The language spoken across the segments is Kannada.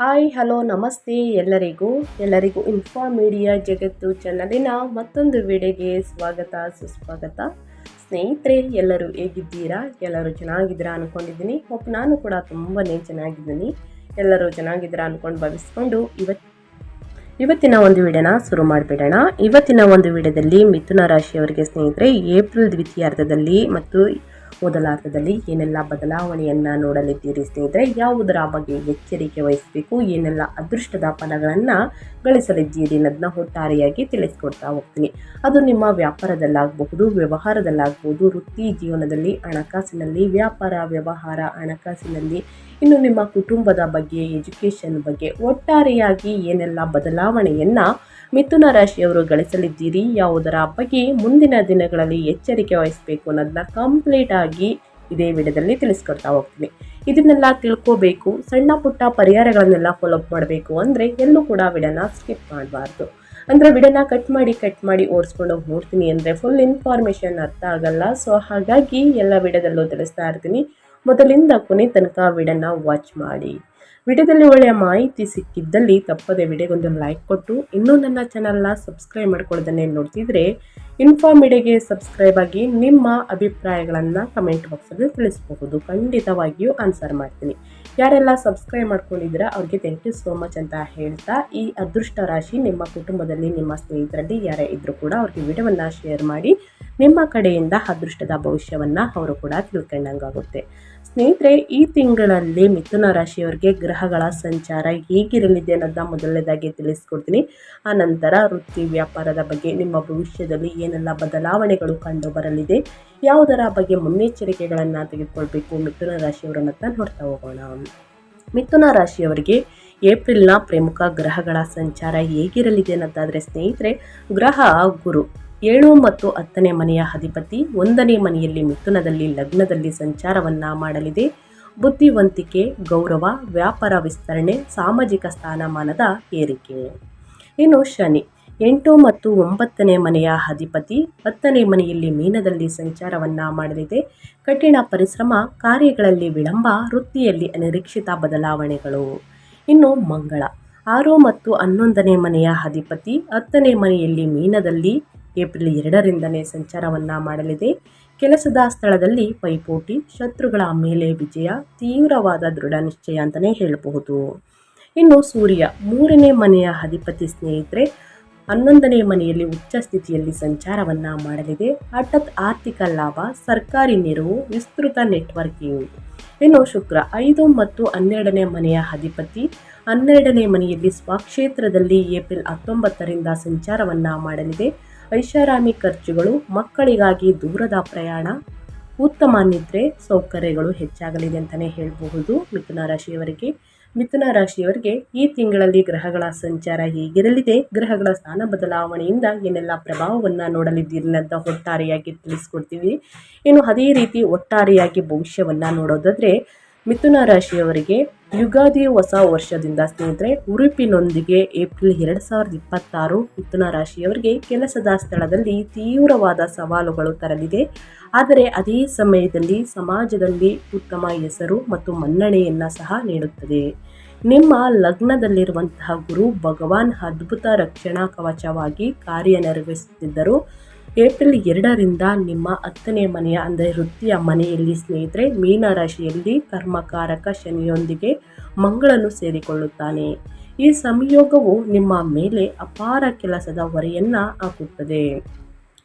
ಹಾಯ್ ಹಲೋ ನಮಸ್ತೆ ಎಲ್ಲರಿಗೂ ಇನ್ಫಾ ಮೀಡಿಯಾ ಜಗತ್ತು ಚಾನಲಿನ ಮತ್ತೊಂದು ವಿಡಿಯೋಗೆ ಸ್ವಾಗತ ಸುಸ್ವಾಗತ. ಸ್ನೇಹಿತರೆ, ಎಲ್ಲರೂ ಹೇಗಿದ್ದೀರಾ? ಎಲ್ಲರೂ ಚೆನ್ನಾಗಿದ್ದೀರಾ ಅಂದ್ಕೊಂಡಿದ್ದೀನಿ. ನಾನು ಕೂಡ ತುಂಬಾ ಚೆನ್ನಾಗಿದ್ದೀನಿ. ಎಲ್ಲರೂ ಚೆನ್ನಾಗಿದ್ದೀರಾ ಅಂದ್ಕೊಂಡು ಭಾವಿಸ್ಕೊಂಡು ಇವತ್ತಿನ ಒಂದು ವಿಡಿಯೋನ ಶುರು ಮಾಡಿಬಿಡೋಣ. ಇವತ್ತಿನ ಒಂದು ವಿಡಿಯೋದಲ್ಲಿ ಮಿಥುನ ರಾಶಿಯವರಿಗೆ ಸ್ನೇಹಿತರೆ ಏಪ್ರಿಲ್ ದ್ವಿತೀಯಾರ್ಧದಲ್ಲಿ ಮತ್ತು ಮೊದಲಾರ್ಧದಲ್ಲಿ ಏನೆಲ್ಲ ಬದಲಾವಣೆಯನ್ನು ನೋಡಲಿದ್ದೀರಿ ಸ್ನೇಹಿತರೆ, ಯಾವುದರ ಬಗ್ಗೆ ಎಚ್ಚರಿಕೆ ವಹಿಸಬೇಕು, ಏನೆಲ್ಲ ಅದೃಷ್ಟದ ಫಲಗಳನ್ನು ಗಳಿಸಲಿದ್ದೀರಿ ಅನ್ನೋದನ್ನ ಒಟ್ಟಾರೆಯಾಗಿ ತಿಳಿಸ್ಕೊಡ್ತಾ ಹೋಗ್ತೀನಿ. ಅದು ನಿಮ್ಮ ವ್ಯಾಪಾರದಲ್ಲಾಗಬಹುದು, ವ್ಯವಹಾರದಲ್ಲಾಗಬಹುದು, ವೃತ್ತಿ ಜೀವನದಲ್ಲಿ, ಹಣಕಾಸಿನಲ್ಲಿ, ವ್ಯಾಪಾರ ವ್ಯವಹಾರ ಹಣಕಾಸಿನಲ್ಲಿ, ಇನ್ನು ನಿಮ್ಮ ಕುಟುಂಬದ ಬಗ್ಗೆ, ಎಜುಕೇಷನ್ ಬಗ್ಗೆ, ಒಟ್ಟಾರೆಯಾಗಿ ಏನೆಲ್ಲ ಬದಲಾವಣೆಯನ್ನು ಮಿಥುನ ರಾಶಿಯವರು ಗಳಿಸಲಿದ್ದೀರಿ, ಯಾವುದರ ಬಗ್ಗೆ ಮುಂದಿನ ದಿನಗಳಲ್ಲಿ ಎಚ್ಚರಿಕೆ ವಹಿಸಬೇಕು ಅನ್ನೋದನ್ನ ಕಂಪ್ಲೀಟ್ ಆಗಿ ಇದೇ ವಿಡಿಯೋದಲ್ಲಿ ತಿಳಿಸ್ಕೊಡ್ತಾ ಹೋಗ್ತೀನಿ. ಇದನ್ನೆಲ್ಲ ತಿಳ್ಕೋಬೇಕು, ಸಣ್ಣ ಪುಟ್ಟ ಪರಿಹಾರಗಳನ್ನೆಲ್ಲ ಫಾಲೋಅಪ್ ಮಾಡಬೇಕು ಅಂದರೆ ಎಲ್ಲೂ ಕೂಡ ವಿಡಿಯೋನ ಸ್ಕಿಪ್ ಮಾಡಬಾರ್ದು. ಅಂದರೆ ವಿಡಿಯೋನ ಕಟ್ ಮಾಡಿ ಓಡಿಸ್ಕೊಂಡು ನೋಡ್ತೀನಿ ಅಂದರೆ ಫುಲ್ ಇನ್ಫಾರ್ಮೇಷನ್ ಅರ್ಥ ಆಗಲ್ಲ. ಸೊ ಹಾಗಾಗಿ ಎಲ್ಲ ವಿಡಿಯೋದಲ್ಲೂ ತಿಳಿಸ್ತಾ ಇರ್ತೀನಿ. ಮೊದಲಿಂದ ಕೊನೆ ತನಕ ವಿಡಿಯೋನ ವಾಚ್ ಮಾಡಿ. ವಿಡಿಯೋದಲ್ಲಿ ಒಳ್ಳೆಯ ಮಾಹಿತಿ ಸಿಕ್ಕಿದ್ದಲ್ಲಿ ತಪ್ಪದೆ ವಿಡಿಯೋಗೊಂದು ಲೈಕ್ ಕೊಟ್ಟು, ಇನ್ನೂ ನನ್ನ ಚಾನಲ್ನ ಸಬ್ಸ್ಕ್ರೈಬ್ ಮಾಡ್ಕೊಳ್ಳೋದನ್ನೇ ನೋಡ್ತಿದ್ರೆ ಇನ್ಫಾ ಮೀಡಿಯಾಗೆ ಸಬ್ಸ್ಕ್ರೈಬ್ ಆಗಿ ನಿಮ್ಮ ಅಭಿಪ್ರಾಯಗಳನ್ನು ಕಮೆಂಟ್ ಬಾಕ್ಸಲ್ಲಿ ತಿಳಿಸಬಹುದು. ಖಂಡಿತವಾಗಿಯೂ ಆನ್ಸರ್ ಮಾಡ್ತೀನಿ. ಯಾರೆಲ್ಲ ಸಬ್ಸ್ಕ್ರೈಬ್ ಮಾಡ್ಕೊಂಡಿದ್ದೀರಾ ಅವ್ರಿಗೆ ಥ್ಯಾಂಕ್ ಯು ಸೋ ಮಚ್ ಅಂತ ಹೇಳ್ತಾ, ಈ ಅದೃಷ್ಟ ರಾಶಿ ನಿಮ್ಮ ಕುಟುಂಬದಲ್ಲಿ, ನಿಮ್ಮ ಸ್ನೇಹಿತರಲ್ಲಿ ಯಾರೇ ಇದ್ದರೂ ಕೂಡ ಅವ್ರಿಗೆ ವಿಡಿಯೋವನ್ನು ಶೇರ್ ಮಾಡಿ. ನಿಮ್ಮ ಕಡೆಯಿಂದ ಅದೃಷ್ಟದ ಭವಿಷ್ಯವನ್ನು ಅವರು ಕೂಡ ತಿಳ್ಕೊಂಡಂಗಾಗುತ್ತೆ. ಸ್ನೇಹಿತರೆ, ಈ ತಿಂಗಳಲ್ಲಿ ಮಿಥುನ ರಾಶಿಯವರಿಗೆ ಗ್ರಹಗಳ ಸಂಚಾರ ಹೇಗಿರಲಿದೆ ಅನ್ನೋದನ್ನ ಮೊದಲನೇದಾಗಿ ತಿಳಿಸ್ಕೊಡ್ತೀನಿ. ಆ ನಂತರ ವೃತ್ತಿ ವ್ಯಾಪಾರದ ಬಗ್ಗೆ, ನಿಮ್ಮ ಭವಿಷ್ಯದಲ್ಲಿ ಏನೆಲ್ಲ ಬದಲಾವಣೆಗಳು ಕಂಡು ಬರಲಿದೆ, ಯಾವುದರ ಬಗ್ಗೆ ಮುನ್ನೆಚ್ಚರಿಕೆಗಳನ್ನು ತೆಗೆದುಕೊಳ್ಬೇಕು ಮಿಥುನ ರಾಶಿಯವರನ್ನ ನೋಡ್ತಾ ಹೋಗೋಣ. ಮಿಥುನ ರಾಶಿಯವರಿಗೆ ಏಪ್ರಿಲ್ನ ಪ್ರಮುಖ ಗ್ರಹಗಳ ಸಂಚಾರ ಹೇಗಿರಲಿದೆ ಅನ್ನೋದಾದರೆ ಸ್ನೇಹಿತರೆ, ಗ್ರಹ ಗುರು 7 ಮತ್ತು 10ನೇ ಮನೆಯ ಅಧಿಪತಿ 1ನೇ ಮನೆಯಲ್ಲಿ ಮಿಥುನದಲ್ಲಿ ಲಗ್ನದಲ್ಲಿ ಸಂಚಾರವನ್ನು ಮಾಡಲಿದೆ. ಬುದ್ಧಿವಂತಿಕೆ, ಗೌರವ, ವ್ಯಾಪಾರ ವಿಸ್ತರಣೆ, ಸಾಮಾಜಿಕ ಸ್ಥಾನಮಾನದ ಏರಿಕೆ. ಇನ್ನು ಶನಿ 8 ಮತ್ತು 9ನೇ ಮನೆಯ ಅಧಿಪತಿ 10ನೇ ಮನೆಯಲ್ಲಿ ಮೀನದಲ್ಲಿ ಸಂಚಾರವನ್ನು ಮಾಡಲಿದೆ. ಕಠಿಣ ಪರಿಶ್ರಮ, ಕಾರ್ಯಗಳಲ್ಲಿ ವಿಳಂಬ, ವೃತ್ತಿಯಲ್ಲಿ ಅನಿರೀಕ್ಷಿತ ಬದಲಾವಣೆಗಳು. ಇನ್ನು ಮಂಗಳ 6 ಮತ್ತು 11ನೇ ಮನೆಯ ಅಧಿಪತಿ 10ನೇ ಮನೆಯಲ್ಲಿ ಮೀನದಲ್ಲಿ ಏಪ್ರಿಲ್ 2ರಿಂದನೇ ಸಂಚಾರವನ್ನು ಮಾಡಲಿದೆ. ಕೆಲಸದ ಸ್ಥಳದಲ್ಲಿ ಪೈಪೋಟಿ, ಶತ್ರುಗಳ ಮೇಲೆ ವಿಜಯ, ತೀವ್ರವಾದ ದೃಢ ನಿಶ್ಚಯ ಅಂತಲೇ ಹೇಳಬಹುದು. ಇನ್ನು ಸೂರ್ಯ 3ನೇ ಮನೆಯ ಅಧಿಪತಿ ಸ್ನೇಹಿತರೆ 11ನೇ ಮನೆಯಲ್ಲಿ ಉಚ್ಚ ಸ್ಥಿತಿಯಲ್ಲಿ ಸಂಚಾರವನ್ನು ಮಾಡಲಿದೆ. ಹಠಾತ್ ಆರ್ಥಿಕ ಲಾಭ, ಸರ್ಕಾರಿ ನೆರವು, ವಿಸ್ತೃತ ನೆಟ್ವರ್ಕಿಂಗ್. ಇನ್ನು ಶುಕ್ರ 5 ಮತ್ತು 12ನೇ ಮನೆಯ ಅಧಿಪತಿ 12ನೇ ಮನೆಯಲ್ಲಿ ಸ್ವಕ್ಷೇತ್ರದಲ್ಲಿ ಏಪ್ರಿಲ್ 19ರಿಂದ ಸಂಚಾರವನ್ನು ಮಾಡಲಿದೆ. ಐಷಾರಾಮಿ ಖರ್ಚುಗಳು, ಮಕ್ಕಳಿಗಾಗಿ ದೂರದ ಪ್ರಯಾಣ, ಉತ್ತಮ ನಿದ್ರೆ, ಸೌಕರ್ಯಗಳು ಹೆಚ್ಚಾಗಲಿದೆ ಅಂತಲೇ ಹೇಳಬಹುದು. ಮಿಥುನ ರಾಶಿಯವರಿಗೆ ಈ ತಿಂಗಳಲ್ಲಿ ಗ್ರಹಗಳ ಸಂಚಾರ ಹೇಗಿರಲಿದೆ, ಗ್ರಹಗಳ ಸ್ಥಾನ ಬದಲಾವಣೆಯಿಂದ ಏನೆಲ್ಲ ಪ್ರಭಾವವನ್ನು ನೋಡಲಿದ್ದೀರಿ ಅನ್ನೋದನ್ನ ಒಟ್ಟಾರೆಯಾಗಿ ತಿಳಿಸ್ಕೊಡ್ತೀವಿ. ಇನ್ನು ಅದೇ ರೀತಿ ಒಟ್ಟಾರೆಯಾಗಿ ಭವಿಷ್ಯವನ್ನು ನೋಡೋದಾದರೆ ಮಿಥುನ ರಾಶಿಯವರಿಗೆ ಯುಗಾದಿ ಹೊಸ ವರ್ಷದಿಂದ ಸ್ನೇಹಿತರೆ ಉರುಪಿನೊಂದಿಗೆ ಏಪ್ರಿಲ್ 2026 ಮಿಥುನ ರಾಶಿಯವರಿಗೆ ಕೆಲಸದ ಸ್ಥಳದಲ್ಲಿ ತೀವ್ರವಾದ ಸವಾಲುಗಳು ತರಲಿದೆ. ಆದರೆ ಅದೇ ಸಮಯದಲ್ಲಿ ಸಮಾಜದಲ್ಲಿ ಉತ್ತಮ ಹೆಸರು ಮತ್ತು ಮನ್ನಣೆಯನ್ನು ಸಹ ನೀಡುತ್ತದೆ. ನಿಮ್ಮ ಲಗ್ನದಲ್ಲಿರುವಂತಹ ಗುರು ಭಗವಾನ್ ಅದ್ಭುತ ರಕ್ಷಣಾ ಕವಚವಾಗಿ ಕಾರ್ಯನಿರ್ವಹಿಸುತ್ತಿದ್ದರು. ಏಪ್ರಿಲ್ 2ರಿಂದ ನಿಮ್ಮ 10ನೇ ಮನೆಯ ಅಂದರೆ ವೃತ್ತಿಯ ಮನೆಯಲ್ಲಿ ಸ್ನೇಹಿತರೆ ಮೀನ ರಾಶಿಯಲ್ಲಿ ಕರ್ಮಕಾರಕ ಶನಿಯೊಂದಿಗೆ ಮಂಗಳನು ಸೇರಿಕೊಳ್ಳುತ್ತಾನೆ. ಈ ಸಂಯೋಗವು ನಿಮ್ಮ ಮೇಲೆ ಅಪಾರ ಕೆಲಸದ ಹೊರೆಯನ್ನು ಹಾಕುತ್ತದೆ.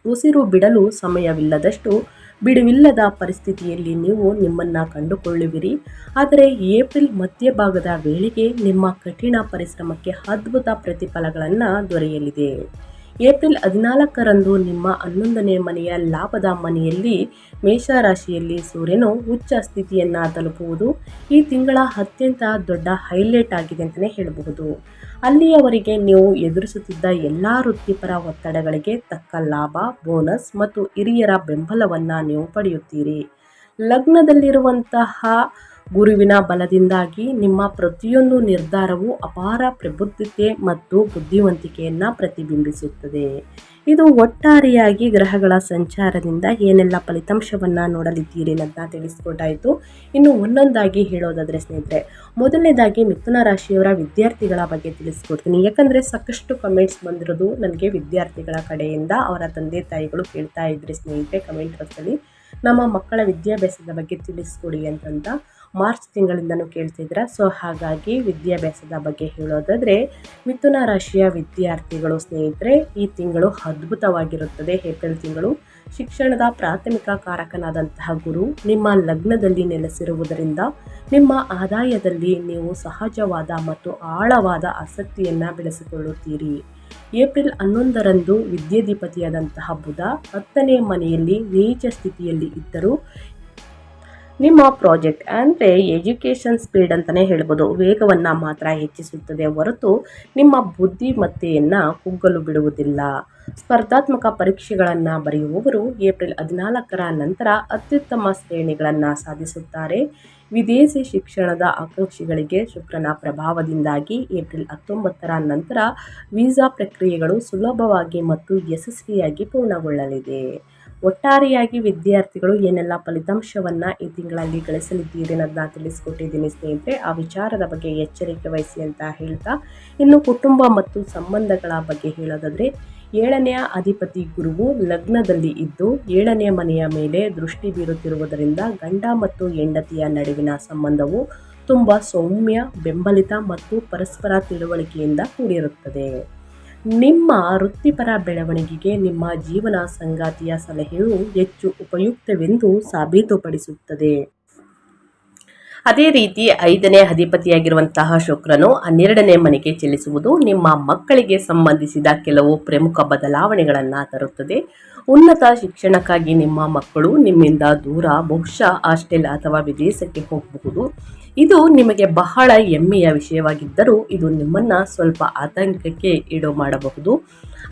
ಉಸಿರು ಬಿಡಲು ಸಮಯವಿಲ್ಲದಷ್ಟು ಬಿಡುವಿಲ್ಲದ ಪರಿಸ್ಥಿತಿಯಲ್ಲಿ ನೀವು ನಿಮ್ಮನ್ನು ಕಂಡುಕೊಳ್ಳುವಿರಿ. ಆದರೆ ಏಪ್ರಿಲ್ ಮಧ್ಯಭಾಗದ ವೇಳೆಗೆ ನಿಮ್ಮ ಕಠಿಣ ಪರಿಶ್ರಮಕ್ಕೆ ಅದ್ಭುತ ಪ್ರತಿಫಲಗಳನ್ನು ದೊರೆಯಲಿದೆ. ಏಪ್ರಿಲ್ 14ರಂದು ನಿಮ್ಮ 11ನೇ ಮನೆಯ ಲಾಭದ ಮನೆಯಲ್ಲಿ ಮೇಷರಾಶಿಯಲ್ಲಿ ಸೂರ್ಯನು ಉಚ್ಚ ಸ್ಥಿತಿಯನ್ನು ತಲುಪುವುದು ಈ ತಿಂಗಳ ಅತ್ಯಂತ ದೊಡ್ಡ ಹೈಲೈಟ್ ಆಗಿದೆ ಅಂತಲೇ ಹೇಳಬಹುದು. ಅಲ್ಲಿಯವರೆಗೆ ನೀವು ಎದುರಿಸುತ್ತಿದ್ದ ಎಲ್ಲ ವೃತ್ತಿಪರ ಒತ್ತಡಗಳಿಗೆ ತಕ್ಕ ಲಾಭ, ಬೋನಸ್ ಮತ್ತು ಹಿರಿಯರ ಬೆಂಬಲವನ್ನು ನೀವು ಪಡೆಯುತ್ತೀರಿ. ಲಗ್ನದಲ್ಲಿರುವಂತಹ ಗುರುವಿನ ಬಲದಿಂದಾಗಿ ನಿಮ್ಮ ಪ್ರತಿಯೊಂದು ನಿರ್ಧಾರವು ಅಪಾರ ಪ್ರಬುದ್ಧತೆ ಮತ್ತು ಬುದ್ಧಿವಂತಿಕೆಯನ್ನು ಪ್ರತಿಬಿಂಬಿಸುತ್ತದೆ. ಇದು ಒಟ್ಟಾರೆಯಾಗಿ ಗ್ರಹಗಳ ಸಂಚಾರದಿಂದ ಏನೆಲ್ಲ ಫಲಿತಾಂಶವನ್ನು ನೋಡಲಿದ್ದೀರಿ ಅಂತ ತಿಳಿಸ್ಕೊಟ್ಟಾಯಿತು. ಇನ್ನು ಒಂದೊಂದಾಗಿ ಹೇಳೋದಾದರೆ ಸ್ನೇಹಿತರೆ, ಮೊದಲನೇದಾಗಿ ಮಿಥುನ ರಾಶಿಯವರ ವಿದ್ಯಾರ್ಥಿಗಳ ಬಗ್ಗೆ ತಿಳಿಸ್ಕೊಡ್ತೀನಿ. ಯಾಕಂದರೆ ಸಾಕಷ್ಟು ಕಮೆಂಟ್ಸ್ ಬಂದಿರೋದು ನನಗೆ ವಿದ್ಯಾರ್ಥಿಗಳ ಕಡೆಯಿಂದ. ಅವರ ತಂದೆ ತಾಯಿಗಳು ಕೇಳ್ತಾ ಇದ್ರಿ ಸ್ನೇಹಿತರೆ ಕಮೆಂಟ್ ಬಾಕ್ಸಲ್ಲಿ, ನಮ್ಮ ಮಕ್ಕಳ ವಿದ್ಯಾಭ್ಯಾಸದ ಬಗ್ಗೆ ತಿಳಿಸ್ಕೊಡಿ ಅಂತಂತ ಮಾರ್ಚ್ ತಿಂಗಳಿಂದನೂ ಕೇಳ್ತಿದ್ರ. ಸೊ ಹಾಗಾಗಿ ವಿದ್ಯಾಭ್ಯಾಸದ ಬಗ್ಗೆ ಹೇಳೋದಾದರೆ, ಮಿಥುನ ರಾಶಿಯ ವಿದ್ಯಾರ್ಥಿಗಳು ಸ್ನೇಹಿತರೆ ಈ ತಿಂಗಳು ಅದ್ಭುತವಾಗಿರುತ್ತದೆ. ಏಪ್ರಿಲ್ ತಿಂಗಳು ಶಿಕ್ಷಣದ ಪ್ರಾಥಮಿಕ ಕಾರಕನಾದಂತಹ ಗುರು ನಿಮ್ಮ ಲಗ್ನದಲ್ಲಿ ನೆಲೆಸಿರುವುದರಿಂದ ನಿಮ್ಮ ಆದಾಯದಲ್ಲಿ ನೀವು ಸಹಜವಾದ ಮತ್ತು ಆಳವಾದ ಆಸಕ್ತಿಯನ್ನು ಬೆಳೆಸಿಕೊಳ್ಳುತ್ತೀರಿ. ಏಪ್ರಿಲ್ 11ರಂದು ವಿದ್ಯಾಧಿಪತಿಯಾದಂತಹ ಬುಧ 10ನೇ ಮನೆಯಲ್ಲಿ ನೀಚ ಸ್ಥಿತಿಯಲ್ಲಿ ಇದ್ದರೂ ನಿಮ್ಮ ಪ್ರಾಜೆಕ್ಟ್ ಅಂದರೆ ಎಜುಕೇಷನ್ ಸ್ಪೀಡ್ ಅಂತಲೇ ಹೇಳ್ಬೋದು, ವೇಗವನ್ನು ಮಾತ್ರ ಹೆಚ್ಚಿಸುತ್ತದೆ ಹೊರತು ನಿಮ್ಮ ಬುದ್ಧಿಮತ್ತೆಯನ್ನು ಕುಗ್ಗಲು ಬಿಡುವುದಿಲ್ಲ. ಸ್ಪರ್ಧಾತ್ಮಕ ಪರೀಕ್ಷೆಗಳನ್ನು ಬರೆಯುವವರು ಏಪ್ರಿಲ್ 14ರ ನಂತರ ಅತ್ಯುತ್ತಮ ಶ್ರೇಣಿಗಳನ್ನು ಸಾಧಿಸುತ್ತಾರೆ. ವಿದೇಶಿ ಶಿಕ್ಷಣದ ಆಕಾಂಕ್ಷಿಗಳಿಗೆ ಶುಕ್ರನ ಪ್ರಭಾವದಿಂದಾಗಿ ಏಪ್ರಿಲ್ 19ರ ನಂತರ ವೀಸಾ ಪ್ರಕ್ರಿಯೆಗಳು ಸುಲಭವಾಗಿ ಮತ್ತು ಯಶಸ್ವಿಯಾಗಿ ಪೂರ್ಣಗೊಳ್ಳಲಿದೆ. ಒಟ್ಟಾರೆಯಾಗಿ ವಿದ್ಯಾರ್ಥಿಗಳು ಏನೆಲ್ಲ ಫಲಿತಾಂಶವನ್ನು ಈ ತಿಂಗಳಲ್ಲಿ ಗಳಿಸಲಿದ್ದೀರಿ ಅನ್ನೋದನ್ನ ತಿಳಿಸ್ಕೊಟ್ಟಿದ್ದೀನಿ ಸ್ನೇಹಿತರೆ. ಆ ವಿಚಾರದ ಬಗ್ಗೆ ಎಚ್ಚರಿಕೆ ವಹಿಸಿ ಅಂತ ಹೇಳ್ತಾ, ಇನ್ನು ಕುಟುಂಬ ಮತ್ತು ಸಂಬಂಧಗಳ ಬಗ್ಗೆ ಹೇಳೋದಾದರೆ, 7ನೆಯ ಅಧಿಪತಿ ಗುರುವು ಲಗ್ನದಲ್ಲಿ ಇದ್ದು 7ನೇ ಮನೆಯ ಮೇಲೆ ದೃಷ್ಟಿ ಬೀರುತ್ತಿರುವುದರಿಂದ ಗಂಡ ಮತ್ತು ಹೆಂಡತಿಯ ನಡುವಿನ ಸಂಬಂಧವು ತುಂಬ ಸೌಮ್ಯ, ಬೆಂಬಲಿತ ಮತ್ತು ಪರಸ್ಪರ ತಿಳುವಳಿಕೆಯಿಂದ ಕೂಡಿರುತ್ತದೆ. ನಿಮ್ಮ ವೃತ್ತಿಪರ ಬೆಳವಣಿಗೆಗೆ ನಿಮ್ಮ ಜೀವನ ಸಂಗಾತಿಯ ಸಲಹೆಯು ಹೆಚ್ಚು ಉಪಯುಕ್ತವೆಂದು ಸಾಬೀತುಪಡಿಸುತ್ತದೆ. ಅದೇ ರೀತಿ 5ನೇ ಅಧಿಪತಿಯಾಗಿರುವಂತಹ ಶುಕ್ರನು 12ನೇ ಮನೆಗೆ ಚಲಿಸುವುದು ನಿಮ್ಮ ಮಕ್ಕಳಿಗೆ ಸಂಬಂಧಿಸಿದ ಕೆಲವು ಪ್ರಮುಖ ಬದಲಾವಣೆಗಳನ್ನು ತರುತ್ತದೆ. ಉನ್ನತ ಶಿಕ್ಷಣಕ್ಕಾಗಿ ನಿಮ್ಮ ಮಕ್ಕಳು ನಿಮ್ಮಿಂದ ದೂರ, ಬಹುಶಃ ಹಾಸ್ಟೆಲ್ ಅಥವಾ ವಿದೇಶಕ್ಕೆ ಹೋಗಬಹುದು. ಇದು ನಿಮಗೆ ಬಹಳ ಹೆಮ್ಮೆಯ ವಿಷಯವಾಗಿದ್ದರೂ ಇದು ನಿಮ್ಮನ್ನು ಸ್ವಲ್ಪ ಆತಂಕಕ್ಕೆ ಈಡು ಮಾಡಬಹುದು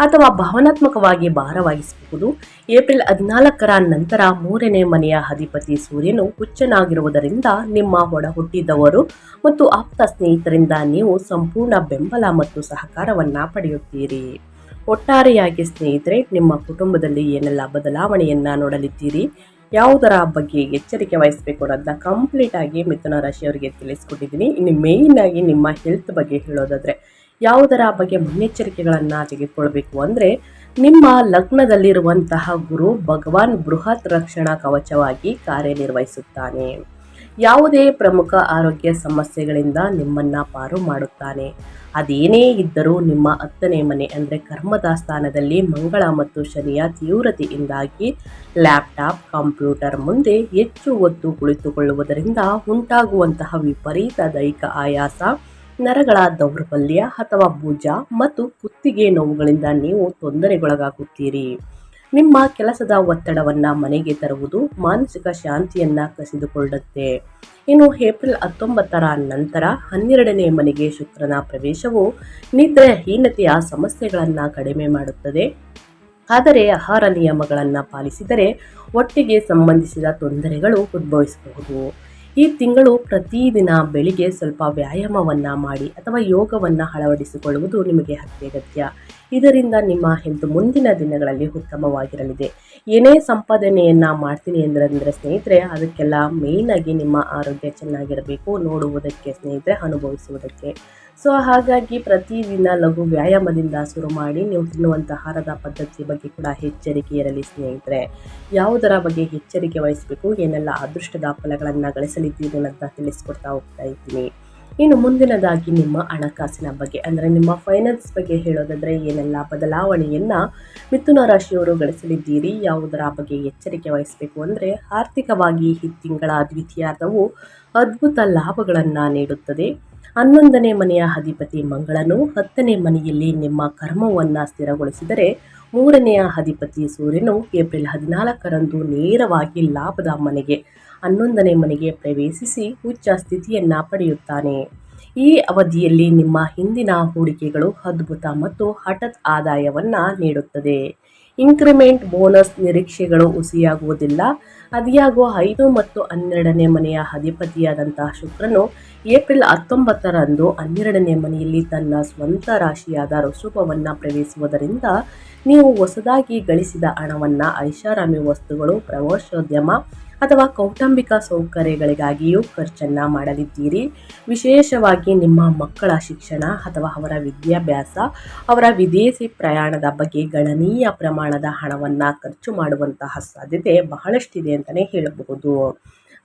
ಅಥವಾ ಭಾವನಾತ್ಮಕವಾಗಿ ಭಾರವಾಗಿಸಬಹುದು. ಏಪ್ರಿಲ್ 14ರ ನಂತರ 3ನೇ ಮನೆಯ ಅಧಿಪತಿ ಸೂರ್ಯನು ಉಚ್ಚನಾಗಿರುವುದರಿಂದ ನಿಮ್ಮ ಒಡ ಹುಟ್ಟಿದವರು ಮತ್ತು ಆಪ್ತ ಸ್ನೇಹಿತರಿಂದ ನೀವು ಸಂಪೂರ್ಣ ಬೆಂಬಲ ಮತ್ತು ಸಹಕಾರವನ್ನು ಪಡೆಯುತ್ತೀರಿ. ಒಟ್ಟಾರೆಯಾಗಿ ಸ್ನೇಹಿತರೆ, ನಿಮ್ಮ ಕುಟುಂಬದಲ್ಲಿ ಏನೆಲ್ಲ ಬದಲಾವಣೆಯನ್ನು ನೋಡಲಿದ್ದೀರಿ, ಯಾವುದರ ಬಗ್ಗೆ ಎಚ್ಚರಿಕೆ ವಹಿಸಬೇಕು ಅನ್ನೋದನ್ನ ಕಂಪ್ಲೀಟ್ ಆಗಿ ಮಿಥುನ ರಾಶಿಯವರಿಗೆ ತಿಳಿಸ್ಕೊಟ್ಟಿದ್ದೀನಿ. ಇನ್ನು ಮೇಯ್ನ್ ಆಗಿ ನಿಮ್ಮ ಹೆಲ್ತ್ ಬಗ್ಗೆ ಹೇಳೋದಾದರೆ, ಯಾವುದರ ಬಗ್ಗೆ ಮುನ್ನೆಚ್ಚರಿಕೆಗಳನ್ನು ತೆಗೆದುಕೊಳ್ಬೇಕು ಅಂದರೆ, ನಿಮ್ಮ ಲಗ್ನದಲ್ಲಿರುವಂತಹ ಗುರು ಭಗವಾನ್ ಬೃಹತ್ ರಕ್ಷಣಾ ಕವಚವಾಗಿ ಕಾರ್ಯನಿರ್ವಹಿಸುತ್ತಾನೆ. ಯಾವುದೇ ಪ್ರಮುಖ ಆರೋಗ್ಯ ಸಮಸ್ಯೆಗಳಿಂದ ನಿಮ್ಮನ್ನು ಪಾರು ಮಾಡುತ್ತಾನೆ. ಅದೇನೇ ಇದ್ದರೂ ನಿಮ್ಮ 10ನೇ ಮನೆ ಅಂದರೆ ಕರ್ಮದ ಸ್ಥಾನದಲ್ಲಿ ಮಂಗಳ ಮತ್ತು ಶನಿಯ ತೀವ್ರತೆಯಿಂದಾಗಿ ಲ್ಯಾಪ್ಟಾಪ್, ಕಂಪ್ಯೂಟರ್ ಮುಂದೆ ಹೆಚ್ಚು ಹೊತ್ತು ಕುಳಿತುಕೊಳ್ಳುವುದರಿಂದ ಉಂಟಾಗುವಂತಹ ವಿಪರೀತ ದೈಹಿಕ ಆಯಾಸ, ನರಗಳ ದೌರ್ಬಲ್ಯ ಅಥವಾ ಭುಜ ಮತ್ತು ಕುತ್ತಿಗೆ ನೋವುಗಳಿಂದ ನೀವು ತೊಂದರೆಗೊಳಗಾಗುತ್ತೀರಿ. ನಿಮ್ಮ ಕೆಲಸದ ಒತ್ತಡವನ್ನು ಮನೆಗೆ ತರುವುದು ಮಾನಸಿಕ ಶಾಂತಿಯನ್ನು ಕಸಿದುಕೊಳ್ಳುತ್ತೆ. ಇನ್ನು ಏಪ್ರಿಲ್ 19ರ ನಂತರ 12ನೇ ಮನೆಗೆ ಶುಕ್ರನ ಪ್ರವೇಶವು ನಿದ್ರಾಹೀನತೆಯ ಸಮಸ್ಯೆಗಳನ್ನು ಕಡಿಮೆ ಮಾಡುತ್ತದೆ. ಆದರೆ ಆಹಾರ ನಿಯಮಗಳನ್ನು ಪಾಲಿಸಿದರೆ ಹೊಟ್ಟೆಗೆ ಸಂಬಂಧಿಸಿದ ತೊಂದರೆಗಳು ಉದ್ಭವಿಸಬಹುದು. ಈ ತಿಂಗಳು ಪ್ರತಿದಿನ ಬೆಳಿಗ್ಗೆ ಸ್ವಲ್ಪ ವ್ಯಾಯಾಮವನ್ನು ಮಾಡಿ ಅಥವಾ ಯೋಗವನ್ನು ಅಳವಡಿಸಿಕೊಳ್ಳುವುದು ನಿಮಗೆ ಅತ್ಯಗತ್ಯ. ಇದರಿಂದ ನಿಮ್ಮ ಹೆಲ್ತ್ ಮುಂದಿನ ದಿನಗಳಲ್ಲಿ ಉತ್ತಮವಾಗಿರಲಿದೆ. ಏನೇ ಸಂಪಾದನೆಯನ್ನು ಮಾಡ್ತೀನಿ ಅಂದರೆ ಸ್ನೇಹಿತರೆ, ಅದಕ್ಕೆಲ್ಲ ಮೇಯ್ನಾಗಿ ನಿಮ್ಮ ಆರೋಗ್ಯ ಚೆನ್ನಾಗಿರಬೇಕು, ನೋಡುವುದಕ್ಕೆ ಸ್ನೇಹಿತರೆ, ಅನುಭವಿಸುವುದಕ್ಕೆ. ಸೊ ಹಾಗಾಗಿ ಪ್ರತಿದಿನ ಲಘು ವ್ಯಾಯಾಮದಿಂದ ಶುರು ಮಾಡಿ ನೀವು ತಿನ್ನುವಂಥ ಆಹಾರದ ಪದ್ಧತಿಯ ಬಗ್ಗೆ ಕೂಡ ಎಚ್ಚರಿಕೆ ಇರಲಿ ಸ್ನೇಹಿತರೆ. ಯಾವುದರ ಬಗ್ಗೆ ಎಚ್ಚರಿಕೆ ವಹಿಸಬೇಕು, ಏನೆಲ್ಲ ಅದೃಷ್ಟದ ಫಲಗಳನ್ನು ಗಳಿಸಲಿದ್ದೀರಿ ಅಂತ ತಿಳಿಸ್ಕೊಡ್ತಾ ಹೋಗ್ತಾ ಇದ್ದೀನಿ. ಇನ್ನು ಮುಂದಿನದಾಗಿ ನಿಮ್ಮ ಹಣಕಾಸಿನ ಬಗ್ಗೆ ಅಂದರೆ ನಿಮ್ಮ ಫೈನಾನ್ಸ್ ಬಗ್ಗೆ ಹೇಳೋದಾದರೆ, ಏನೆಲ್ಲ ಬದಲಾವಣೆಯನ್ನು ಮಿಥುನ ರಾಶಿಯವರು ಗಳಿಸಲಿದ್ದೀರಿ, ಯಾವುದರ ಬಗ್ಗೆ ಎಚ್ಚರಿಕೆ ವಹಿಸಬೇಕು ಅಂದರೆ, ಆರ್ಥಿಕವಾಗಿ ಈ ತಿಂಗಳ ದ್ವಿತೀಯಾರ್ಧವು ಅದ್ಭುತ ಲಾಭಗಳನ್ನು ನೀಡುತ್ತದೆ. 11ನೇ ಮನೆಯ ಅಧಿಪತಿ ಮಂಗಳನು 10ನೇ ಮನೆಯಲ್ಲಿ ನಿಮ್ಮ ಕರ್ಮವನ್ನು ಸ್ಥಿರಗೊಳಿಸಿದರೆ, 3ನೆಯ ಅಧಿಪತಿ ಸೂರ್ಯನು ಏಪ್ರಿಲ್ 14ರಂದು ನೇರವಾಗಿ ಲಾಭದ ಮನೆಗೆ 11ನೇ ಮನೆಗೆ ಪ್ರವೇಶಿಸಿ ಉಚ್ಚ ಸ್ಥಿತಿಯನ್ನು ಪಡೆಯುತ್ತಾನೆ. ಈ ಅವಧಿಯಲ್ಲಿ ನಿಮ್ಮ ಹಿಂದಿನ ಹೂಡಿಕೆಗಳು ಅದ್ಭುತ ಮತ್ತು ಹಠಾತ್ ಆದಾಯವನ್ನು ನೀಡುತ್ತದೆ. ಇಂಕ್ರಿಮೆಂಟ್, ಬೋನಸ್ ನಿರೀಕ್ಷೆಗಳು ಹುಸಿಯಾಗುವುದಿಲ್ಲ. ಅದಿಯಾಗೋ 5 ಮತ್ತು 12ನೇ ಮನೆಯ ಅಧಿಪತಿಯಾದಂತಹ ಶುಕ್ರನು ಏಪ್ರಿಲ್ 19ರಂದು 12ನೇ ಮನೆಯಲ್ಲಿ ತನ್ನ ಸ್ವಂತ ರಾಶಿಯಾದ ವೃಷಭವನ್ನು ಪ್ರವೇಶಿಸುವುದರಿಂದ ನೀವು ಹೊಸದಾಗಿ ಗಳಿಸಿದ ಹಣವನ್ನು ಐಷಾರಾಮಿ ವಸ್ತುಗಳು, ಪ್ರವಾಸೋದ್ಯಮ ಅಥವಾ ಕೌಟುಂಬಿಕ ಸೌಕರ್ಯಗಳಿಗಾಗಿಯೂ ಖರ್ಚನ್ನು ಮಾಡಲಿದ್ದೀರಿ. ವಿಶೇಷವಾಗಿ ನಿಮ್ಮ ಮಕ್ಕಳ ಶಿಕ್ಷಣ ಅಥವಾ ಅವರ ವಿದ್ಯಾಭ್ಯಾಸ, ಅವರ ವಿದೇಶಿ ಪ್ರಯಾಣದ ಬಗ್ಗೆ ಗಣನೀಯ ಪ್ರಮಾಣದ ಹಣವನ್ನು ಖರ್ಚು ಮಾಡುವಂತಹ ಸಾಧ್ಯತೆ ಬಹಳಷ್ಟಿದೆ ಅಂತಲೇ ಹೇಳಬಹುದು.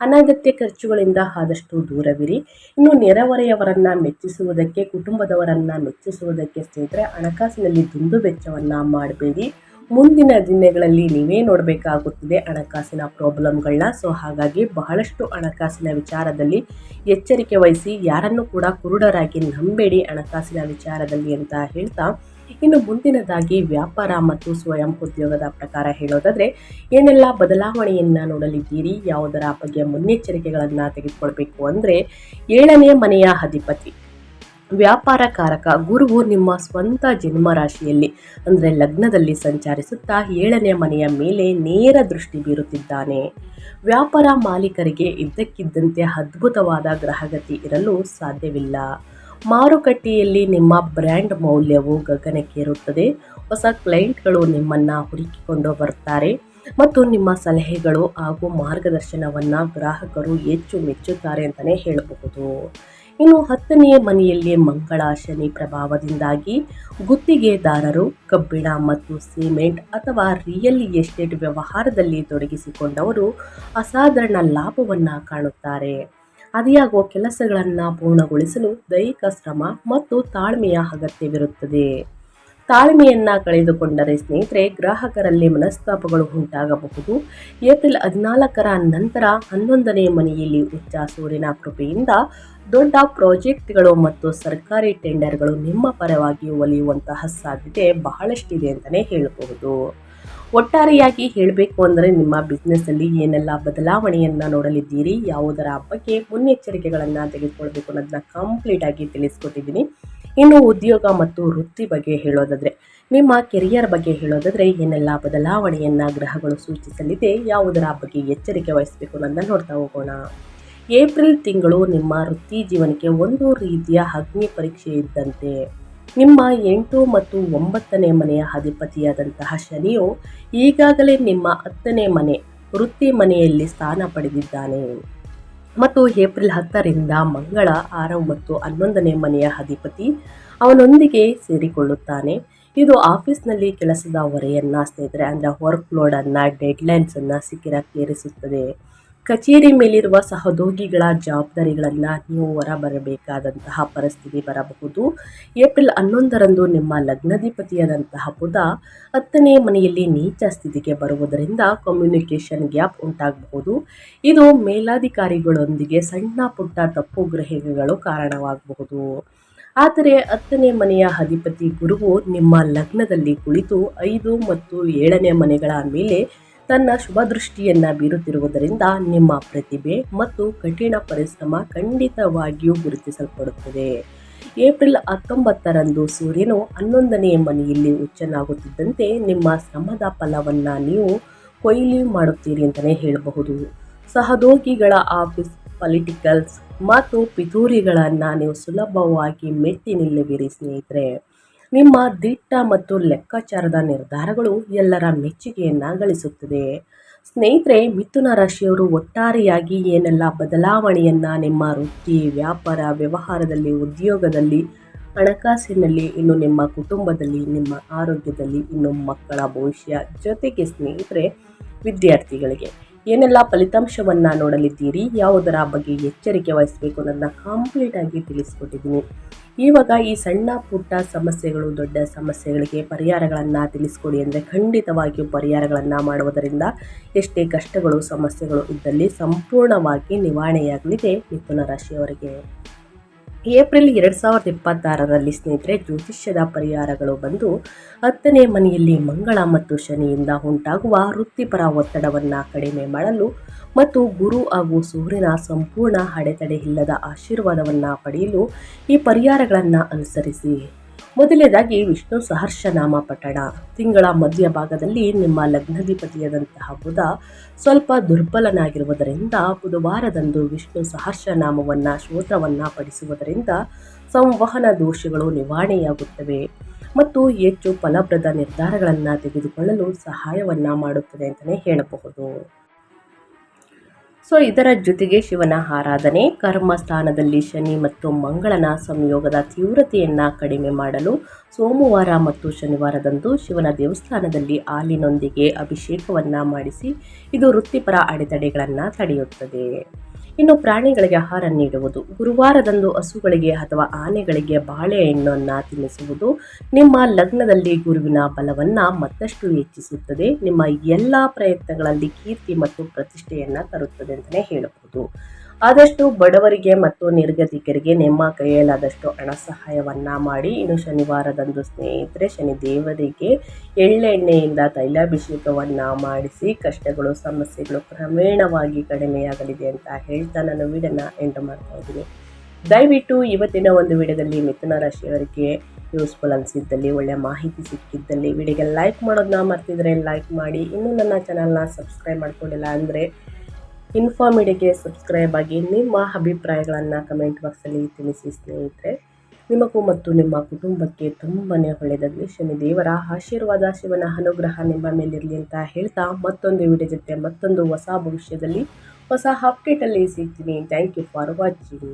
ಅನಗತ್ಯ ಖರ್ಚುಗಳಿಂದ ಆದಷ್ಟು ದೂರವಿರಿ. ಇನ್ನು ನೆರೆಹೊರೆಯವರನ್ನ ಮೆಚ್ಚಿಸುವುದಕ್ಕೆ, ಕುಟುಂಬದವರನ್ನ ಮೆಚ್ಚಿಸುವುದಕ್ಕೆ ಸ್ನೇಹಿತರೆ ಹಣಕಾಸಿನಲ್ಲಿ ದುಂದು ವೆಚ್ಚವನ್ನು ಮಾಡಬೇಡಿ. ಮುಂದಿನ ದಿನಗಳಲ್ಲಿ ನೀವೇ ನೋಡಬೇಕಾಗುತ್ತದೆ ಹಣಕಾಸಿನ ಪ್ರಾಬ್ಲಮ್ಗಳನ್ನ. ಸೊ ಹಾಗಾಗಿ ಬಹಳಷ್ಟು ಹಣಕಾಸಿನ ವಿಚಾರದಲ್ಲಿ ಎಚ್ಚರಿಕೆ ವಹಿಸಿ, ಯಾರನ್ನು ಕೂಡ ಕುರುಡರಾಗಿ ನಂಬೇಡಿ ಹಣಕಾಸಿನ ವಿಚಾರದಲ್ಲಿ ಅಂತ ಹೇಳ್ತಾ, ಇನ್ನು ಮುಂದಿನದಾಗಿ ವ್ಯಾಪಾರ ಮತ್ತು ಸ್ವಯಂ ಉದ್ಯೋಗದ ಪ್ರಕಾರ ಹೇಳೋದಾದರೆ ಏನೆಲ್ಲ ಬದಲಾವಣೆಯನ್ನು ನೋಡಲಿದ್ದೀರಿ, ಯಾವುದರ ಬಗ್ಗೆ ಮುನ್ನೆಚ್ಚರಿಕೆಗಳನ್ನು ತೆಗೆದುಕೊಳ್ಬೇಕು ಅಂದರೆ, 7ನೇ ಮನೆಯ ಅಧಿಪತಿ ವ್ಯಾಪಾರ ಕಾರಕ ಗುರುವು ನಿಮ್ಮ ಸ್ವಂತ ಜನ್ಮರಾಶಿಯಲ್ಲಿ ಅಂದರೆ ಲಗ್ನದಲ್ಲಿ ಸಂಚರಿಸುತ್ತಾ 7ನೇ ಮನೆಯ ಮೇಲೆ ನೇರ ದೃಷ್ಟಿ ಬೀರುತ್ತಿದ್ದಾನೆ. ವ್ಯಾಪಾರ ಮಾಲೀಕರಿಗೆ ಇದ್ದಕ್ಕಿದ್ದಂತೆ ಅದ್ಭುತವಾದ ಗ್ರಹಗತಿ ಇರಲು ಸಾಧ್ಯವಿಲ್ಲ. ಮಾರುಕಟ್ಟೆಯಲ್ಲಿ ನಿಮ್ಮ ಬ್ರ್ಯಾಂಡ್ ಮೌಲ್ಯವು ಗಗನಕ್ಕೇರುತ್ತದೆ. ಹೊಸ ಕ್ಲೈಂಟ್ಗಳು ನಿಮ್ಮನ್ನು ಹುಡುಕಿಕೊಂಡು ಬರುತ್ತಾರೆ ಮತ್ತು ನಿಮ್ಮ ಸಲಹೆಗಳು ಹಾಗೂ ಮಾರ್ಗದರ್ಶನವನ್ನು ಗ್ರಾಹಕರು ಹೆಚ್ಚು ಮೆಚ್ಚುತ್ತಾರೆ ಅಂತಲೇ ಹೇಳಬಹುದು. ಇನ್ನು 10ನೇ ಮನೆಯಲ್ಲಿ ಮಂಗಳ ಶನಿ ಪ್ರಭಾವದಿಂದಾಗಿ ಗುತ್ತಿಗೆದಾರರು, ಕಬ್ಬಿಣ ಮತ್ತು ಸಿಮೆಂಟ್ ಅಥವಾ ರಿಯಲ್ ಎಸ್ಟೇಟ್ ವ್ಯವಹಾರದಲ್ಲಿ ತೊಡಗಿಸಿಕೊಂಡವರು ಅಸಾಧಾರಣ ಲಾಭವನ್ನು ಕಾಣುತ್ತಾರೆ. ಅದಿಯಾಗುವ ಕೆಲಸಗಳನ್ನು ಪೂರ್ಣಗೊಳಿಸಲು ದೈಹಿಕ ಶ್ರಮ ಮತ್ತು ತಾಳ್ಮೆಯ ಅಗತ್ಯವಿರುತ್ತದೆ. ತಾಳ್ಮೆಯನ್ನು ಕಳೆದುಕೊಂಡರೆ ಸ್ನೇಹಿತರೆ ಗ್ರಾಹಕರಲ್ಲಿ ಮನಸ್ತಾಪಗಳು ಉಂಟಾಗಬಹುದು. ಏಪ್ರಿಲ್ 14ರ ನಂತರ 11ನೇ ಮನೆಯಲ್ಲಿ ಉಚ್ಚ ಸೂರ್ಯನ ಕೃಪೆಯಿಂದ ದೊಡ್ಡ ಪ್ರಾಜೆಕ್ಟ್ಗಳು ಮತ್ತು ಸರ್ಕಾರಿ ಟೆಂಡರ್ಗಳು ನಿಮ್ಮ ಪರವಾಗಿ ಒಲಿಯುವಂತಹ ಸಾಧ್ಯತೆ ಬಹಳಷ್ಟಿದೆ ಅಂತಲೇ ಹೇಳಬಹುದು. ಒಟ್ಟಾರೆಯಾಗಿ ಹೇಳಬೇಕು ಅಂದರೆ ನಿಮ್ಮ ಬಿಸ್ನೆಸ್ಸಲ್ಲಿ ಏನೆಲ್ಲ ಬದಲಾವಣೆಯನ್ನು ನೋಡಲಿದ್ದೀರಿ, ಯಾವುದರ ಬಗ್ಗೆ ಮುನ್ನೆಚ್ಚರಿಕೆಗಳನ್ನು ತೆಗೆದುಕೊಳ್ಬೇಕು ಅನ್ನೋದನ್ನ ಕಂಪ್ಲೀಟಾಗಿ ತಿಳಿಸ್ಕೊಟ್ಟಿದ್ದೀನಿ. ಇನ್ನು ಉದ್ಯೋಗ ಮತ್ತು ವೃತ್ತಿ ಬಗ್ಗೆ ಹೇಳೋದಾದರೆ, ನಿಮ್ಮ ಕೆರಿಯರ್ ಬಗ್ಗೆ ಹೇಳೋದಾದರೆ ಏನೆಲ್ಲ ಬದಲಾವಣೆಯನ್ನು ಗ್ರಹಗಳು ಸೂಚಿಸಲಿದೆ, ಯಾವುದರ ಬಗ್ಗೆ ಎಚ್ಚರಿಕೆ ವಹಿಸಬೇಕು ಅನ್ನೋದನ್ನ ನೋಡ್ತಾ ಹೋಗೋಣ. ಏಪ್ರಿಲ್ ತಿಂಗಳು ನಿಮ್ಮ ವೃತ್ತಿ ಜೀವನಕ್ಕೆ ಒಂದು ರೀತಿಯ ಅಗ್ನಿ ಪರೀಕ್ಷೆ ಇದ್ದಂತೆ. ನಿಮ್ಮ 8 ಮತ್ತು 9ನೇ ಮನೆಯ ಅಧಿಪತಿಯಾದಂತಹ ಶನಿಯು ಈಗಾಗಲೇ ನಿಮ್ಮ 10ನೇ ಮನೆ ವೃತ್ತಿ ಮನೆಯಲ್ಲಿ ಸ್ಥಾನ ಪಡೆದಿದ್ದಾನೆ ಮತ್ತು ಏಪ್ರಿಲ್ 10ರಿಂದ ಮಂಗಳ 6 ಮತ್ತು 11ನೇ ಮನೆಯ ಅಧಿಪತಿ ಅವನೊಂದಿಗೆ ಸೇರಿಕೊಳ್ಳುತ್ತಾನೆ. ಇದು ಆಫೀಸ್ನಲ್ಲಿ ಕೆಲಸದ ಹೊರೆಯನ್ನು ಸ್ನೇಹಿತರೆ ಅಂದರೆ ವರ್ಕ್ ಲೋಡನ್ನು, ಡೆಡ್ಲೈನ್ಸನ್ನು ಶಿಖರಕ್ಕೇರಿಸುತ್ತದೆ. ಕಚೇರಿ ಮೇಲಿರುವ ಸಹೋದ್ಯೋಗಿಗಳ ಜವಾಬ್ದಾರಿಗಳನ್ನು ನೀವು ಹೊರಬರಬೇಕಾದಂತಹ ಪರಿಸ್ಥಿತಿ ಬರಬಹುದು. ಏಪ್ರಿಲ್ 11ರಂದು ನಿಮ್ಮ ಲಗ್ನಾಧಿಪತಿಯಾದಂತಹ ಬುಧ 10ನೇ ಮನೆಯಲ್ಲಿ ನೀಚ ಸ್ಥಿತಿಗೆ ಬರುವುದರಿಂದ ಕಮ್ಯುನಿಕೇಷನ್ ಗ್ಯಾಪ್ ಉಂಟಾಗಬಹುದು. ಇದು ಮೇಲಾಧಿಕಾರಿಗಳೊಂದಿಗೆ ಸಣ್ಣ ಪುಟ್ಟ ತಪ್ಪುಗ್ರಹಿಕೆಗಳು ಕಾರಣವಾಗಬಹುದು. ಆದರೆ 10ನೇ ಮನೆಯ ಅಧಿಪತಿ ಗುರುವು ನಿಮ್ಮ ಲಗ್ನದಲ್ಲಿ ಕುಳಿತು 5 ಮತ್ತು 7ನೇ ಮನೆಗಳ ಮೇಲೆ ತನ್ನ ಶುಭ ದೃಷ್ಟಿಯನ್ನು ಬೀರುತ್ತಿರುವುದರಿಂದ ನಿಮ್ಮ ಪ್ರತಿಭೆ ಮತ್ತು ಕಠಿಣ ಪರಿಶ್ರಮ ಖಂಡಿತವಾಗಿಯೂ ಗುರುತಿಸಲ್ಪಡುತ್ತದೆ. ಏಪ್ರಿಲ್ 19ರಂದು ಸೂರ್ಯನು 11ನೇ ಮನೆಯಲ್ಲಿ ಉಚ್ಚನಾಗುತ್ತಿದ್ದಂತೆ ನಿಮ್ಮ ಶ್ರಮದ ಫಲವನ್ನು ನೀವು ಕೊಯ್ಲು ಮಾಡುತ್ತೀರಿ ಅಂತಲೇ ಹೇಳಬಹುದು. ಸಹೋದ್ಯೋಗಿಗಳ ಆಫೀಸ್ ಪೊಲಿಟಿಕಲ್ಸ್ ಮತ್ತು ಪಿತೂರಿಗಳನ್ನು ನೀವು ಸುಲಭವಾಗಿ ಮೆಟ್ಟಿ ನಿಲ್ಲುವಿರಿ ಸ್ನೇಹಿತರೆ. ನಿಮ್ಮ ದಿಟ್ಟ ಮತ್ತು ಲೆಕ್ಕಾಚಾರದ ನಿರ್ಧಾರಗಳು ಎಲ್ಲರ ಮೆಚ್ಚುಗೆಯನ್ನು ಗಳಿಸುತ್ತದೆ. ಸ್ನೇಹಿತರೆ, ಮಿಥುನ ರಾಶಿಯವರು ಒಟ್ಟಾರೆಯಾಗಿ ಏನೆಲ್ಲ ಬದಲಾವಣೆಯನ್ನು ನಿಮ್ಮ ವೃತ್ತಿ, ವ್ಯಾಪಾರ, ವ್ಯವಹಾರದಲ್ಲಿ, ಉದ್ಯೋಗದಲ್ಲಿ, ಹಣಕಾಸಿನಲ್ಲಿ, ಇನ್ನು ನಿಮ್ಮ ಕುಟುಂಬದಲ್ಲಿ, ನಿಮ್ಮ ಆರೋಗ್ಯದಲ್ಲಿ, ಇನ್ನು ಮಕ್ಕಳ ಭವಿಷ್ಯ ಜೊತೆಗೆ ಸ್ನೇಹಿತರೆ ವಿದ್ಯಾರ್ಥಿಗಳಿಗೆ ಏನೆಲ್ಲ ಫಲಿತಾಂಶವನ್ನು ನೋಡಲಿದ್ದೀರಿ, ಯಾವುದರ ಬಗ್ಗೆ ಎಚ್ಚರಿಕೆ ವಹಿಸಬೇಕು ಅನ್ನೋದನ್ನ ಕಂಪ್ಲೀಟಾಗಿ ತಿಳಿಸ್ಕೊಟ್ಟಿದ್ದೀನಿ. ಇವಾಗ ಈ ಸಣ್ಣ ಪುಟ್ಟ ಸಮಸ್ಯೆಗಳು, ದೊಡ್ಡ ಸಮಸ್ಯೆಗಳಿಗೆ ಪರಿಹಾರಗಳನ್ನು ತಿಳಿಸ್ಕೊಡಿ ಅಂದರೆ ಖಂಡಿತವಾಗಿಯೂ ಪರಿಹಾರಗಳನ್ನು ಮಾಡುವುದರಿಂದ ಎಷ್ಟೇ ಕಷ್ಟಗಳು, ಸಮಸ್ಯೆಗಳು ಇದ್ದಲ್ಲಿ ಸಂಪೂರ್ಣವಾಗಿ ನಿವಾರಣೆಯಾಗಲಿದೆ ಮಿಥುನ ರಾಶಿಯವರಿಗೆ. ಏಪ್ರಿಲ್ 2026ರಲ್ಲಿ ಸ್ನೇಹಿತರೆ ಜ್ಯೋತಿಷ್ಯದ ಪರಿಹಾರಗಳು ಬಂದು 10ನೇ ಮನೆಯಲ್ಲಿ ಮಂಗಳ ಮತ್ತು ಶನಿಯಿಂದ ಉಂಟಾಗುವ ವೃತ್ತಿಪರ ಒತ್ತಡವನ್ನು ಕಡಿಮೆ ಮಾಡಲು ಮತ್ತು ಗುರು ಹಾಗೂ ಸೂರ್ಯನ ಸಂಪೂರ್ಣ ಅಡೆತಡೆ ಇಲ್ಲದ ಆಶೀರ್ವಾದವನ್ನು ಪಡೆಯಲು ಈ ಪರಿಹಾರಗಳನ್ನು ಅನುಸರಿಸಿ. ಮೊದಲನೇದಾಗಿ ವಿಷ್ಣು ಸಹಸ್ರನಾಮ ಪಠಣ. ತಿಂಗಳ ಮಧ್ಯಭಾಗದಲ್ಲಿ ನಿಮ್ಮ ಲಗ್ನಾಧಿಪತಿಯಾದಂತಹ ಬುಧ ಸ್ವಲ್ಪ ದುರ್ಬಲನಾಗಿರುವುದರಿಂದ ಬುಧವಾರದಂದು ವಿಷ್ಣು ಸಹಸ್ರನಾಮವನ್ನು ಸ್ತೋತ್ರವನ್ನು ಪಠಿಸುವುದರಿಂದ ಸಂವಹನ ದೋಷಗಳು ನಿವಾರಣೆಯಾಗುತ್ತವೆ ಮತ್ತು ಹೆಚ್ಚು ಫಲಪ್ರದ ನಿರ್ಧಾರಗಳನ್ನು ತೆಗೆದುಕೊಳ್ಳಲು ಸಹಾಯವನ್ನು ಮಾಡುತ್ತದೆ ಅಂತಲೇ ಹೇಳಬಹುದು. ಇದರ ಜೊತೆಗೆ ಶಿವನ ಆರಾಧನೆ, ಕರ್ಮ ಸ್ಥಾನದಲ್ಲಿ ಶನಿ ಮತ್ತು ಮಂಗಳನ ಸಂಯೋಗದ ತೀವ್ರತೆಯನ್ನು ಕಡಿಮೆ ಮಾಡಲು ಸೋಮವಾರ ಮತ್ತು ಶನಿವಾರದಂದು ಶಿವನ ದೇವಸ್ಥಾನದಲ್ಲಿ ಹಾಲಿನೊಂದಿಗೆ ಅಭಿಷೇಕವನ್ನು ಮಾಡಿಸಿ ಇದು ವೃತ್ತಿಪರ ಅಡೆತಡೆಗಳನ್ನು ತಡೆಯುತ್ತದೆ. ಇನ್ನು ಪ್ರಾಣಿಗಳಿಗೆ ಆಹಾರ ನೀಡುವುದು. ಗುರುವಾರದಂದು ಹಸುಗಳಿಗೆ ಅಥವಾ ಆನೆಗಳಿಗೆ ಬಾಳೆಹಣ್ಣನ್ನು ತಿನ್ನಿಸುವುದು ನಿಮ್ಮ ಲಗ್ನದಲ್ಲಿ ಗುರುವಿನ ಬಲವನ್ನು ಮತ್ತಷ್ಟು ಹೆಚ್ಚಿಸುತ್ತದೆ. ನಿಮ್ಮ ಎಲ್ಲ ಪ್ರಯತ್ನಗಳಲ್ಲಿ ಕೀರ್ತಿ ಮತ್ತು ಪ್ರತಿಷ್ಠೆಯನ್ನು ತರುತ್ತದೆ ಅಂತಲೇ ಹೇಳಬಹುದು. ಆದಷ್ಟು ಬಡವರಿಗೆ ಮತ್ತು ನಿರ್ಗತಿಕರಿಗೆ ನಿಮ್ಮ ಕೈಯಲ್ಲಾದಷ್ಟು ಹಣ ಸಹಾಯವನ್ನು ಮಾಡಿ. ಇನ್ನು ಶನಿವಾರದಂದು ಸ್ನೇಹಿತರೆ, ಶನಿ ದೇವರಿಗೆ ಎಳ್ಳೆಣ್ಣೆಯಿಂದ ತೈಲಾಭಿಷೇಕವನ್ನು ಮಾಡಿಸಿ ಕಷ್ಟಗಳು ಸಮಸ್ಯೆಗಳು ಕ್ರಮೇಣವಾಗಿ ಕಡಿಮೆಯಾಗಲಿದೆ ಅಂತ ಹೇಳ್ತಾ ನಾನು ವಿಡಿಯೋನ ಎಂಡ್ ಮಾಡ್ತಾ ಇದ್ದೀನಿ. ದಯವಿಟ್ಟು ಇವತ್ತಿನ ಒಂದು ವಿಡಿಯೋದಲ್ಲಿ ಮಿಥುನ ರಾಶಿಯವರಿಗೆ ಯೂಸ್ಫುಲ್ ಅನಿಸಿದ್ದಲ್ಲಿ, ಒಳ್ಳೆಯ ಮಾಹಿತಿ ಸಿಕ್ಕಿದ್ದಲ್ಲಿ ವಿಡಿಯೋಗೆ ಲೈಕ್ ಮಾಡೋದನ್ನ ಮರ್ತಿದ್ರೆ ಲೈಕ್ ಮಾಡಿ. ಇನ್ನೂ ನನ್ನ ಚಾನಲ್ನ ಸಬ್ಸ್ಕ್ರೈಬ್ ಮಾಡ್ಕೊಂಡಿಲ್ಲ ಅಂದರೆ ಇನ್ಫಾರ್ಮಿಡಿಗೆ ಸಬ್ಸ್ಕ್ರೈಬ್ ಆಗಿ ನಿಮ್ಮ ಅಭಿಪ್ರಾಯಗಳನ್ನು ಕಮೆಂಟ್ ಬಾಕ್ಸಲ್ಲಿ ತಿಳಿಸಿ ಸ್ನೇಹಿತರೆ. ನಿಮಗೂ ಮತ್ತು ನಿಮ್ಮ ಕುಟುಂಬಕ್ಕೆ ತುಂಬಾ ಒಳ್ಳೆಯದಾಗಲಿ. ಶನಿ ದೇವರ ಆಶೀರ್ವಾದ, ಶಿವನ ಅನುಗ್ರಹ ನಿಮ್ಮ ಮೇಲಿರಲಿ ಅಂತ ಹೇಳ್ತಾ ಮತ್ತೊಂದು ವಿಡಿಯೋ ಜೊತೆ ಮತ್ತೊಂದು ಹೊಸ ಭವಿಷ್ಯದಲ್ಲಿ ಹೊಸ ಅಪ್ಡೇಟಲ್ಲಿ ಸಿಗ್ತೀನಿ. Thank you for watching.